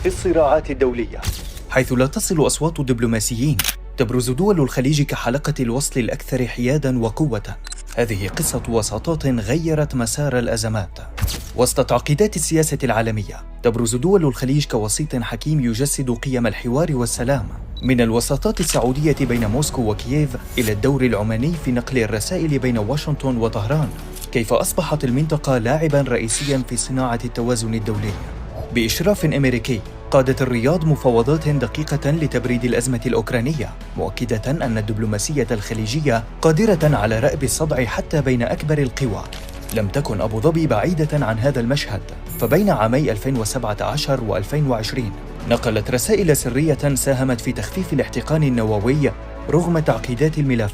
في الصراعات الدولية. حيث لا تصل أصوات الدبلوماسيين، تبرز دول الخليج كحلقة الوصل الأكثر حياداً وقوة. هذه قصة وساطات غيرت مسار الأزمات. وسط تعقيدات السياسة العالمية، تبرز دول الخليج كوسيط حكيم يجسد قيم الحوار والسلام. من الوساطات السعودية بين موسكو وكييف إلى الدور العماني في نقل الرسائل بين واشنطن وطهران، كيف أصبحت المنطقة لاعباً رئيسياً في صناعة التوازن الدولي. بإشراف أمريكي، قادت الرياض مفاوضات دقيقة لتبريد الأزمة الأوكرانية، مؤكدة أن الدبلوماسية الخليجية قادرة على رأب الصدع حتى بين أكبر القوى. لم تكن أبو ظبي بعيدة عن هذا المشهد، فبين عامي 2017 و2020 نقلت رسائل سرية ساهمت في تخفيف الاحتقان النووي رغم تعقيدات الملف.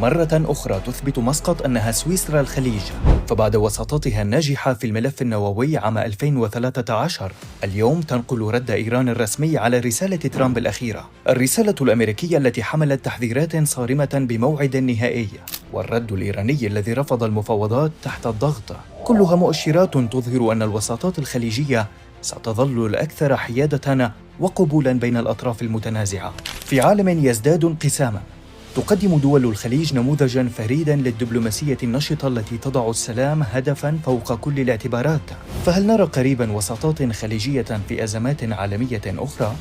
مرة أخرى تثبت مسقط أنها سويسرا الخليج، فبعد وساطتها الناجحة في الملف النووي عام 2013، اليوم تنقل رد إيران الرسمي على رسالة ترامب الأخيرة، الرسالة الأمريكية التي حملت تحذيرات صارمة بموعد نهائي، والرد الإيراني الذي رفض المفاوضات تحت الضغط. كلها مؤشرات تظهر أن الوساطات الخليجية ستظل الأكثر حيادة وقبولاً بين الأطراف المتنازعة. في عالم يزداد انقساماً، تقدم دول الخليج نموذجاً فريداً للدبلوماسية النشطة التي تضع السلام هدفاً فوق كل الاعتبارات. فهل نرى قريباً وساطات خليجية في أزمات عالمية أخرى؟